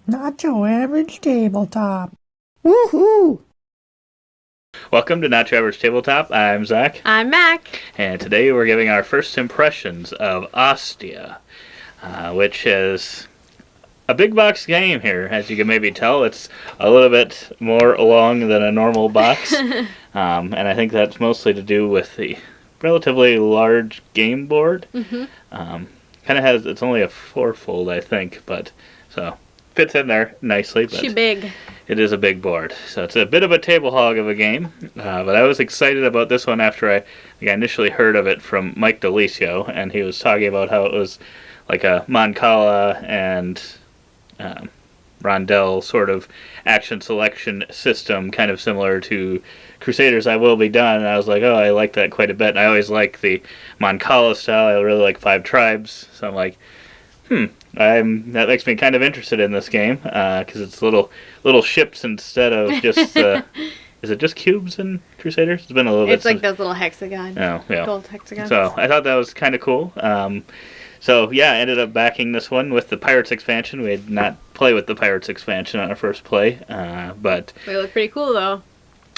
Not your average tabletop. Woohoo! Welcome to Not Your Average Tabletop. I'm Zach. I'm Mac. And today we're giving our first impressions of Ostia, which is a big box game here. As you can maybe tell, it's a little bit more long than a normal box. And I think that's mostly to do with the relatively large game board. Mm-hmm. Kind of has, it's only a 4-fold, I think, but so fits in there nicely. But She big. it is a big board, so it's a bit of a table hog of a game. But I was excited about this one after I initially heard of it from Mike DeLisio, and he was talking about how it was like a Mancala and Rondel sort of action selection system, kind of similar to Crusaders I Will Be Done. And I was like, oh, I like that quite a bit. And I always like the Mancala style. I really like Five Tribes. So I'm like, that makes me kind of interested in this game because it's little ships instead of just. Is it just cubes in Crusaders? It's been a little bit. It's like those little hexagon. Oh, yeah. Gold hexagons. So I thought that was kind of cool. So yeah, I ended up backing this one with the Pirates expansion. We did not play with the Pirates expansion on our first play, but They look pretty cool though.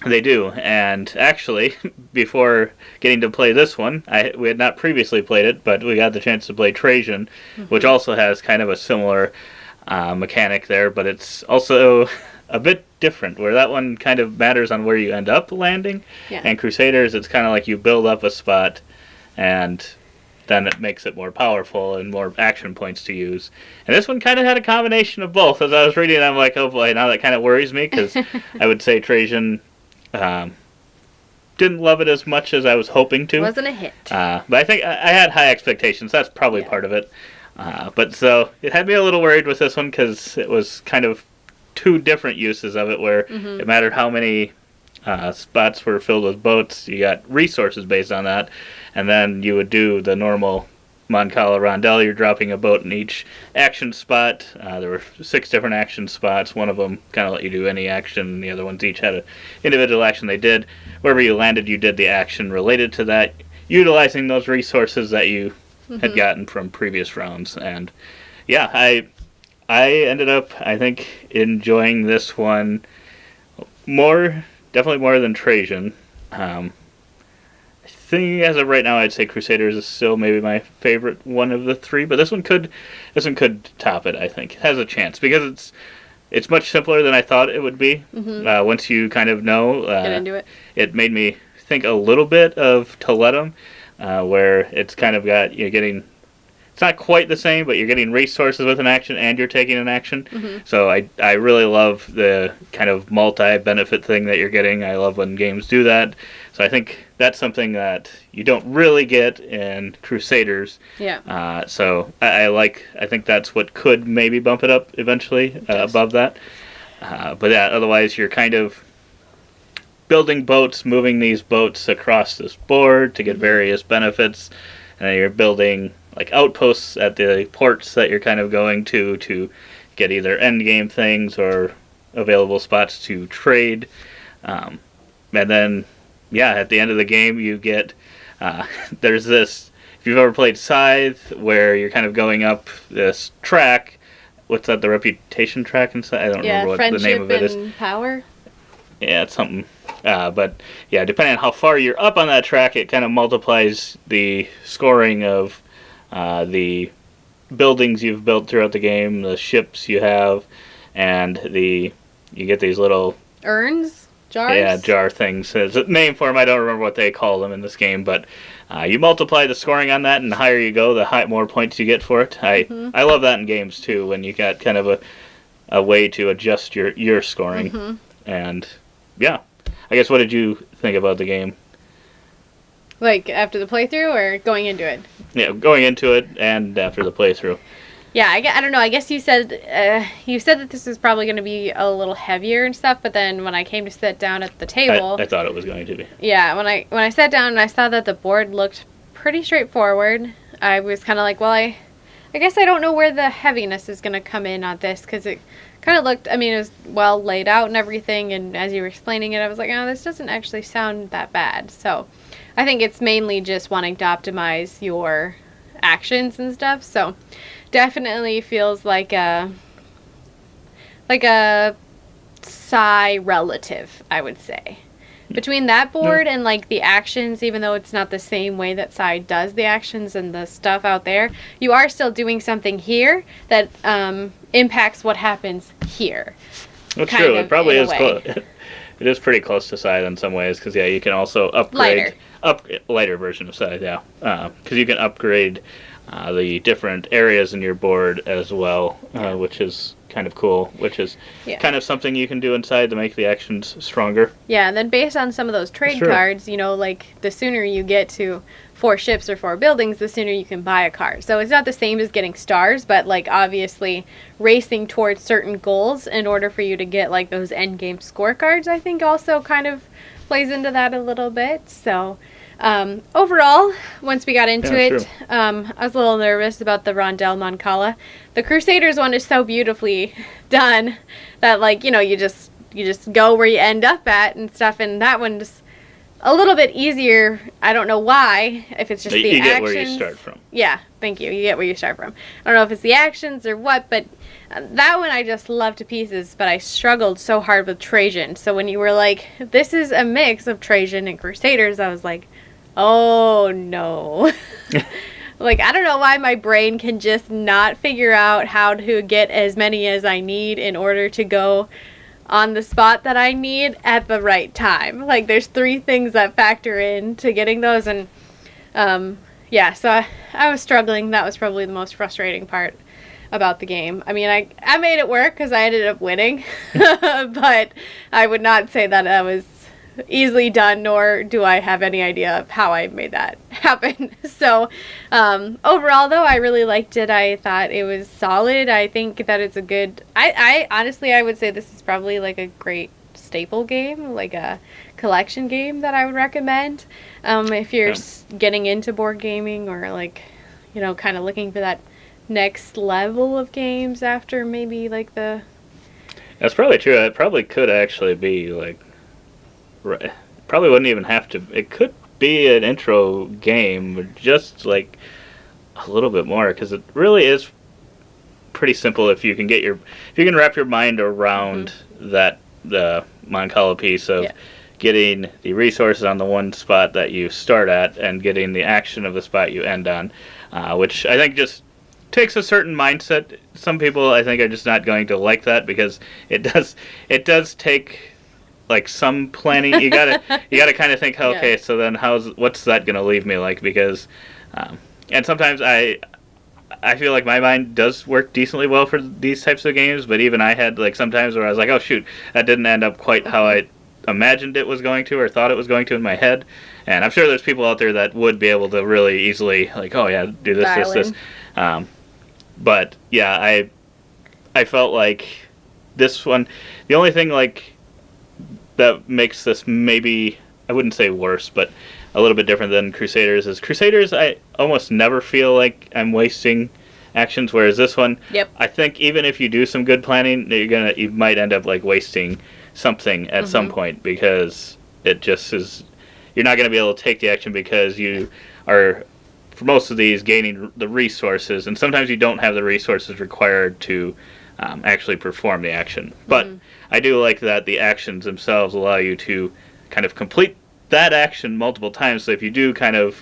they do. And actually, before getting to play this one, we had not previously played it, but we got the chance to play Trajan, which also has kind of a similar mechanic there, but it's also a bit different, where that one kind of matters on where you end up landing. Yeah. And Crusaders, it's kind of like you build up a spot, and then it makes it more powerful and more action points to use. And this one kind of had a combination of both. As I was reading it, I'm like, oh boy, now that kind of worries me, because I would say Trajan didn't love it as much as I was hoping to. Wasn't a hit. But I think I had high expectations. That's probably part of it. But so it had me a little worried with this one, because it was kind of two different uses of it, where it mattered how many spots were filled with boats. You got resources based on that, and then you would do the normal Mancala Rondel. You're dropping a boat in each action spot. There were 6 different action spots. One of them kind of let you do any action. The other ones each had an individual action they did. Wherever you landed, you did the action related to that, utilizing those resources that you had gotten from previous rounds. And yeah, I ended up, I think, enjoying this one definitely more than Trajan. I think as of right now, I'd say Crusaders is still maybe my favorite one of the 3, but this one could top it. I think it has a chance, because it's much simpler than I thought it would be. Once you kind of know, Get into it. It made me think a little bit of Toledo, where it's kind of got, you're getting. It's not quite the same, but you're getting resources with an action and you're taking an action. So I really love the kind of multi-benefit thing that you're getting. I love when games do that. So I think that's something that you don't really get in Crusaders. Yeah. So I think that's what could maybe bump it up eventually above that. But yeah, otherwise you're kind of building boats, moving these boats across this board to get various benefits, and then you're building like outposts at the ports that you're kind of going to get either end game things or available spots to trade. And then, yeah, at the end of the game you get, there's this, if you've ever played Scythe, where you're kind of going up this track. What's that, the reputation track inside? I don't remember what the name of it is. Friendship and power? Yeah, it's something. But yeah, depending on how far you're up on that track, it kind of multiplies the scoring of the buildings you've built throughout the game, the ships you have, and you get these little Urns? Jars? Yeah, jar things. There's a name for them. I don't remember what they call them in this game, but you multiply the scoring on that, and the higher you go, the more points you get for it. I love that in games too, when you got kind of a way to adjust your scoring. And yeah, I guess, what did you think about the game? Like after the playthrough or going into it? Yeah, going into it and after the playthrough. Yeah, I don't know. I guess you said that this was probably going to be a little heavier and stuff, but then when I came to sit down at the table, I thought it was going to be. Yeah, when I sat down and I saw that the board looked pretty straightforward, I was kind of like, well, I guess I don't know where the heaviness is going to come in on this, because it kind of looked, I mean, it was well laid out and everything, and as you were explaining it, I was like, oh, this doesn't actually sound that bad. So I think it's mainly just wanting to optimize your actions and stuff. So definitely feels like a like a psi relative, I would say. Between that board and like the actions, even though it's not the same way that psi does the actions and the stuff out there, you are still doing something here that impacts what happens here. That's true. It probably is close. It is pretty close to psi in some ways, because you can also upgrade lighter version of psi, because you can upgrade the different areas in your board as well, which is kind of cool, which is kind of something you can do inside to make the actions stronger. Yeah, and then based on some of those trade cards, like the sooner you get to 4 ships or 4 buildings, the sooner you can buy a card. So it's not the same as getting stars, but like obviously racing towards certain goals in order for you to get like those end game scorecards, I think also kind of plays into that a little bit. So overall, once we got into it, I was a little nervous about the Rondel Mancala. The Crusaders one is so beautifully done that like, you just go where you end up at and stuff, and that one's a little bit easier. I don't know why, if it's just the actions. You get where you start from. Yeah, thank you. You get where you start from. I don't know if it's the actions or what, but that one I just love to pieces, but I struggled so hard with Trajan. So when you were like, this is a mix of Trajan and Crusaders, I was like, oh no. Like, I don't know why my brain can just not figure out how to get as many as I need in order to go on the spot that I need at the right time. Like, there's 3 things that factor in to getting those, and so I was struggling. That was probably the most frustrating part about the game. I mean, I made it work because I ended up winning, but I would not say that I was easily done, nor do I have any idea of how I made that happen. So overall though, I really liked it. I thought it was solid. I think that it's a good, I honestly, I would say this is probably like a great staple game, like a collection game that I would recommend if you're getting into board gaming, or like, kind of looking for that next level of games after maybe like the... That's probably true. It probably could actually be like, right. Probably wouldn't even have to. It could be an intro game, just like a little bit more, because it really is pretty simple if you can wrap your mind around that the Mancala piece of getting the resources on the one spot that you start at and getting the action of the spot you end on, which I think just takes a certain mindset. Some people I think are just not going to like that, because it does take like some planning. You gotta kind of think, okay, so then what's that gonna leave me like? Because and sometimes I feel like my mind does work decently well for these types of games, but even I had like sometimes where I was like, oh shoot, that didn't end up quite how I imagined it was going to, or thought it was going to in my head. And I'm sure there's people out there that would be able to really easily like, oh yeah, do this. But yeah, I felt like this one, the only thing like that makes this maybe, I wouldn't say worse, but a little bit different than Crusaders is Crusaders, I almost never feel like I'm wasting actions, whereas this one, I think even if you do some good planning, you might end up like wasting something at some point, because it just is, you're not going to be able to take the action because you are, for most of these, gaining the resources, and sometimes you don't have the resources required to actually perform the action. But I do like that the actions themselves allow you to kind of complete that action multiple times. So if you do kind of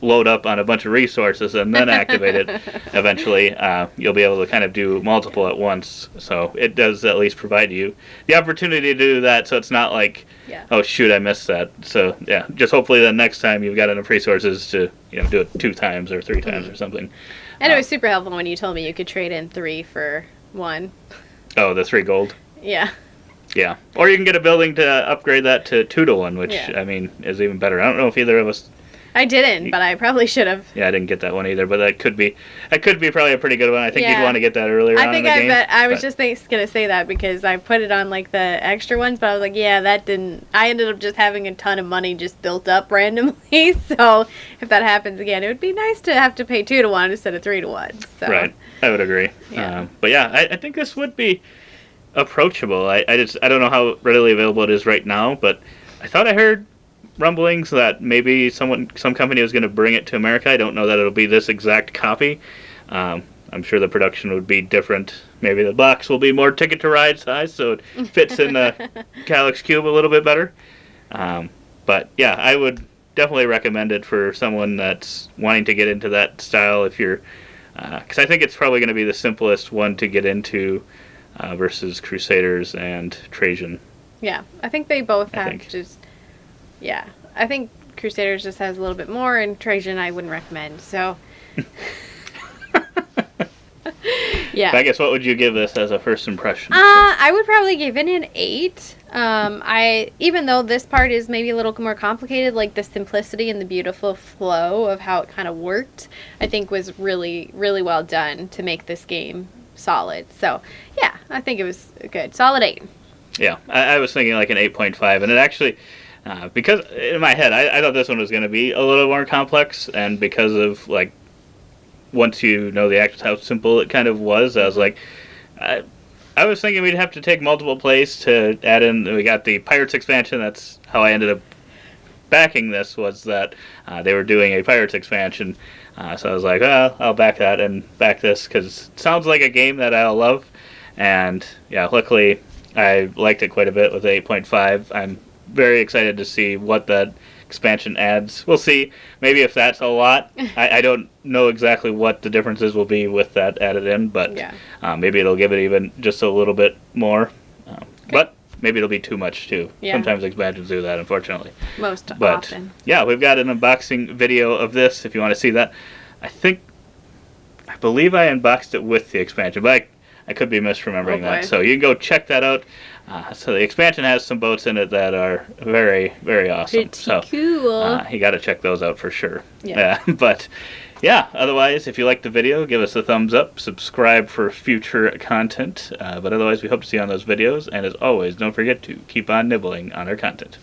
load up on a bunch of resources and then activate it, eventually you'll be able to kind of do multiple at once. So it does at least provide you the opportunity to do that, so it's not like, oh shoot, I missed that. So yeah, just hopefully the next time you've got enough resources to do it 2 times or 3 times or something. And it was super helpful when you told me you could trade in 3 for 1. Oh, the 3 gold? Yeah. Yeah. Or you can get a building to upgrade that to 2 to 1, which, I mean, is even better. I don't know if either of us... I didn't, but I probably should have. Yeah, I didn't get that one either, but that could be probably a pretty good one. I think you'd want to get that earlier on in the game. I was just going to say that because I put it on, like, the extra ones, but I was like, yeah, that didn't... I ended up just having a ton of money just built up randomly, so if that happens again, it would be nice to have to pay 2 to 1 instead of 3 to 1. So. Right. I would agree. Yeah. But yeah, I think this would be approachable. I don't know how readily available it is right now, but I thought I heard rumblings that maybe some company was going to bring it to America. I don't know that it'll be this exact copy, I'm sure the production would be different. Maybe the box will be more Ticket to Ride size, so it fits in the Calyx Cube a little bit better. But yeah, I would definitely recommend it for someone that's wanting to get into that style. If you're, because I think it's probably going to be the simplest one to get into versus Crusaders and Trajan. Yeah, I think they both have just. Yeah, I think Crusaders just has a little bit more, and Trajan I wouldn't recommend. So. Yeah. I guess what would you give this as a first impression? I would probably give it an 8. Even though this part is maybe a little more complicated, like the simplicity and the beautiful flow of how it kind of worked, I think was really, really well done to make this game solid. So, yeah, I think it was good. Solid 8. Yeah, I was thinking like an 8.5, and it actually, because in my head, I thought this one was going to be a little more complex, and because of like, once you know the act how simple it kind of was, I was like, I was thinking we'd have to take multiple plays to add in. We got the Pirates expansion. That's how I ended up backing this. Was that they were doing a Pirates expansion, so I was like, well, I'll back that and back this because it sounds like a game that I'll love. And yeah, luckily I liked it quite a bit with 8.5. I'm very excited to see what that expansion adds. We'll see. Maybe if that's a lot. I don't know exactly what the differences will be with that added in, but maybe it'll give it even just a little bit more. But maybe it'll be too much too. Yeah. Sometimes expansions do that, unfortunately. Most often. Yeah, we've got an unboxing video of this if you want to see that. I believe I unboxed it with the expansion, but I could be misremembering that. So you can go check that out. So the expansion has some boats in it that are very, very awesome. Pretty cool. You got to check those out for sure. Yeah. But yeah, otherwise, if you liked the video, give us a thumbs up. Subscribe for future content. But otherwise, we hope to see you on those videos. And as always, don't forget to keep on nibbling on our content.